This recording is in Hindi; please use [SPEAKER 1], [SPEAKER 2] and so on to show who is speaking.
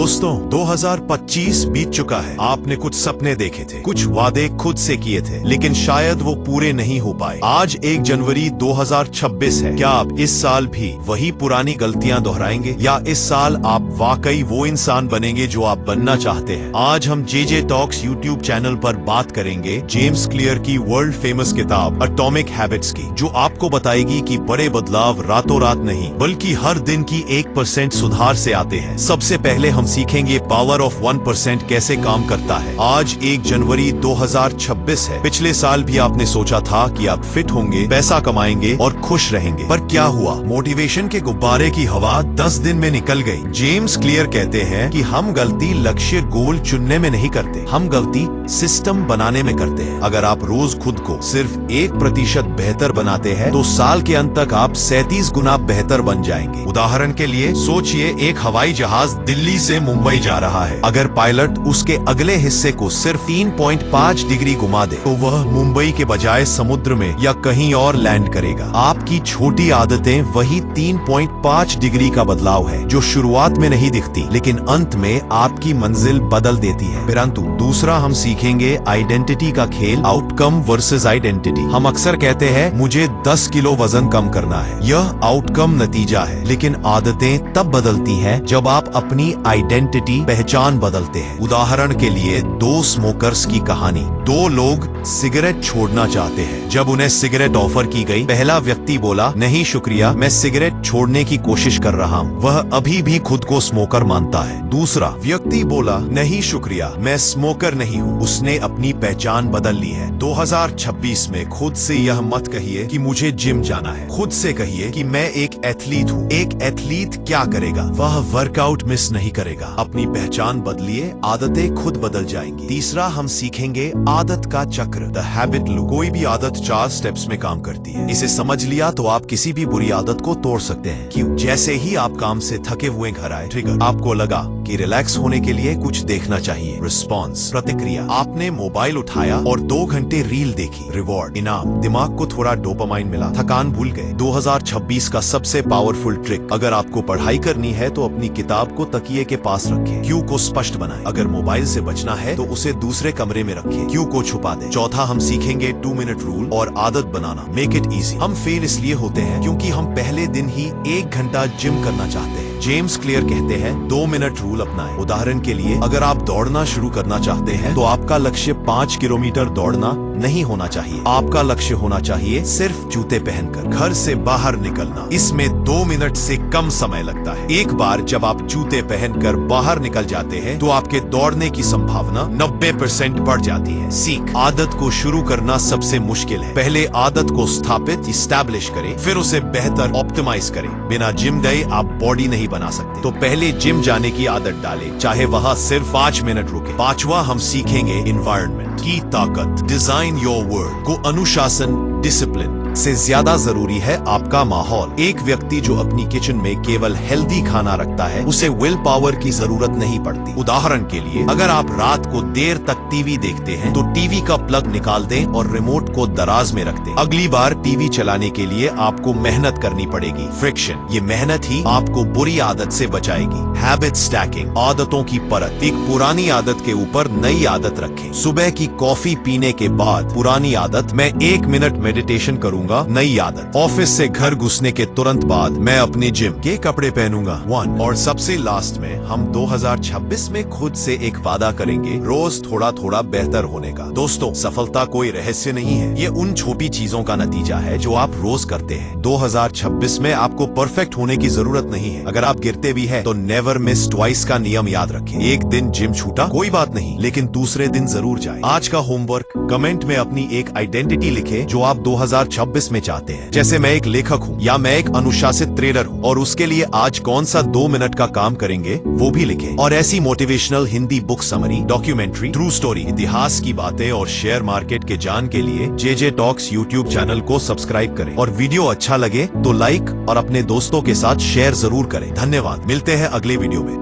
[SPEAKER 1] दोस्तों 2025 बीत चुका है। आपने कुछ सपने देखे थे, कुछ वादे खुद से किए थे, लेकिन शायद वो पूरे नहीं हो पाए। आज 1 जनवरी 2026 है। क्या आप इस साल भी वही पुरानी गलतियां दोहराएंगे या इस साल आप वाकई वो इंसान बनेंगे जो आप बनना चाहते हैं? आज हम जेजे टॉक्स यूट्यूब चैनल पर बात करेंगे जेम्स क्लियर की वर्ल्ड फेमस किताब एटॉमिक हैबिट्स की, जो आपको बताएगी कि बड़े बदलाव रातों रात नहीं बल्कि हर दिन की 1% सुधार से आते हैं। सबसे पहले हम सीखेंगे पावर ऑफ 1% कैसे काम करता है। आज 1 जनवरी 2026 है। पिछले साल भी आपने सोचा था कि आप फिट होंगे, पैसा कमाएंगे और खुश रहेंगे, पर क्या हुआ? मोटिवेशन के गुब्बारे की हवा 10 दिन में निकल गई। जेम्स क्लियर कहते हैं कि हम गलती लक्ष्य गोल चुनने में नहीं करते, हम गलती सिस्टम बनाने में करते हैं। अगर आप रोज खुद को सिर्फ 1% बेहतर बनाते हैं तो साल के अंत तक आप 37 गुना बेहतर बन जाएंगे। उदाहरण के लिए सोचिए, एक हवाई जहाज दिल्ली से मुंबई जा रहा है। अगर पायलट उसके अगले हिस्से को सिर्फ 3.5 डिग्री घुमा दे तो वह मुंबई के बजाय समुद्र में या कहीं और लैंड करेगा। आपकी छोटी आदतें वही 3.5 डिग्री का बदलाव है जो शुरुआत में नहीं दिखती लेकिन अंत में आपकी मंजिल बदल देती है। परंतु दूसरा हम सीखेंगे आइडेंटिटी का खेल, आउटकम वर्सेस आइडेंटिटी। हम अक्सर कहते हैं मुझे 10 किलो वजन कम करना है, यह आउटकम नतीजा है, लेकिन आदतें तब बदलती हैं जब आप अपनी आइडेंटिटी पहचान बदलते हैं। उदाहरण के लिए 2 स्मोकर्स की कहानी। 2 लोग सिगरेट छोड़ना चाहते हैं। जब उन्हें सिगरेट ऑफर की गई, पहला व्यक्ति बोला नहीं शुक्रिया, मैं सिगरेट छोड़ने की कोशिश कर रहा हूँ। वह अभी भी खुद को स्मोकर मानता है। दूसरा व्यक्ति बोला नहीं शुक्रिया, मैं स्मोकर नहीं हूँ। उसने अपनी पहचान बदल ली है। 2026 में खुद से यह मत कहिए कि मुझे जिम जाना है, खुद से कहिए कि मैं एक एथलीट हूँ। एक एथलीट क्या करेगा? वह वर्कआउट मिस नहीं करेगा। अपनी पहचान बदलिए, आदतें खुद बदल जाएंगी। तीसरा हम सीखेंगे आदत का चक्र, द हैबिट लूप। कोई भी आदत 4 स्टेप्स में काम करती है। इसे समझ लिया तो आप किसी भी बुरी आदत को तोड़ सकते हैं। क्यों? जैसे ही आप काम से थके हुए घर आए, ट्रिगर, आपको लगा कि रिलैक्स होने के लिए कुछ देखना चाहिए। रिस्पॉन्स, प्रतिक्रिया, आपने मोबाइल उठाया और 2 घंटे रील देखी। रिवॉर्ड, इनाम, दिमाग को थोड़ा डोपामाइन मिला, थकान भूल गए। 2026 का सबसे पावरफुल ट्रिक, अगर आपको पढ़ाई करनी है तो अपनी किताब को तकिए के पास रखें, क्यू को स्पष्ट बनाएं। अगर मोबाइल से बचना है तो उसे दूसरे कमरे में रखें, क्यू को छुपा दें। चौथा हम सीखेंगे 2 मिनट रूल और आदत बनाना, मेक इट इजी। हम फेल इसलिए होते हैं क्योंकि हम पहले दिन ही 1 घंटा जिम करना चाहते हैं। जेम्स क्लियर कहते हैं 2 मिनट रूल अपनाएं। उदाहरण के लिए, अगर आप दौड़ना शुरू करना चाहते हैं तो आपका लक्ष्य 5 किलोमीटर दौड़ना नहीं होना चाहिए। आपका लक्ष्य होना चाहिए सिर्फ जूते पहनकर घर से बाहर निकलना। इसमें 2 मिनट से कम समय लगता है। एक बार जब आप जूते पहनकर बाहर निकल जाते हैं तो आपके दौड़ने की संभावना 90% बढ़ जाती है। सीख, आदत को शुरू करना सबसे मुश्किल है। पहले आदत को स्थापित इस्टेब्लिश करें, फिर उसे बेहतर ऑप्टिमाइज करें। बिना जिम गए आप बॉडी नहीं बना सकते, तो पहले जिम जाने की आदत डालें, चाहे वहां सिर्फ 5 मिनट रुके। 5वां हम सीखेंगे एनवायरनमेंट की ताकत, डिजाइन योर वर्ल्ड। को अनुशासन, डिसिप्लिन से ज्यादा जरूरी है आपका माहौल। एक व्यक्ति जो अपनी किचन में केवल हेल्दी खाना रखता है, उसे विल पावर की जरूरत नहीं पड़ती। उदाहरण के लिए, अगर आप रात को देर तक टीवी देखते हैं तो टीवी का प्लग निकाल दें और रिमोट को दराज में रख दें। अगली बार टीवी चलाने के लिए आपको मेहनत करनी पड़ेगी। फ्रिक्शन, ये मेहनत ही आपको बुरी आदत से बचाएगी। हैबिट स्टैकिंग, आदतों की परत। एक पुरानी आदत के ऊपर नई आदत रखें। सुबह की कॉफी पीने के बाद पुरानी आदत, मैं 1 मिनट मेडिटेशन करूंगा, नई आदत। ऑफिस से घर घुसने के तुरंत बाद मैं अपने जिम के कपड़े पहनूंगा, 1। और सबसे लास्ट में हम 2026 में खुद से एक वादा करेंगे, रोज थोड़ा थोड़ा बेहतर होने का। दोस्तों, सफलता कोई रहस्य नहीं है, ये उन छोटी चीजों का नतीजा है जो आप रोज करते हैं। 2026 में आपको परफेक्ट होने की जरूरत नहीं है। अगर आप गिरते भी हैं तो नेवर मिस ट्वाइस का नियम याद रखें। एक दिन जिम छूटा कोई बात नहीं, लेकिन दूसरे दिन जरूर जाए। आज का होमवर्क, कमेंट में अपनी एक आइडेंटिटी लिखे जो आप 2026 में चाहते हैं। जैसे मैं एक लेखक हूँ या मैं एक अनुशासित ट्रेडर हूँ, और उसके लिए आज कौन सा 2 मिनट का काम करेंगे वो भी लिखें। और ऐसी motivational Hindi book summary, documentary, true story, इतिहास की बातें और शेयर मार्केट के जान के लिए जेजे टॉक्स यूट्यूब चैनल को सब्सक्राइब करें। और वीडियो अच्छा लगे तो लाइक और अपने दोस्तों के साथ शेयर जरूर करें। धन्यवाद, मिलते हैं अगले वीडियो में।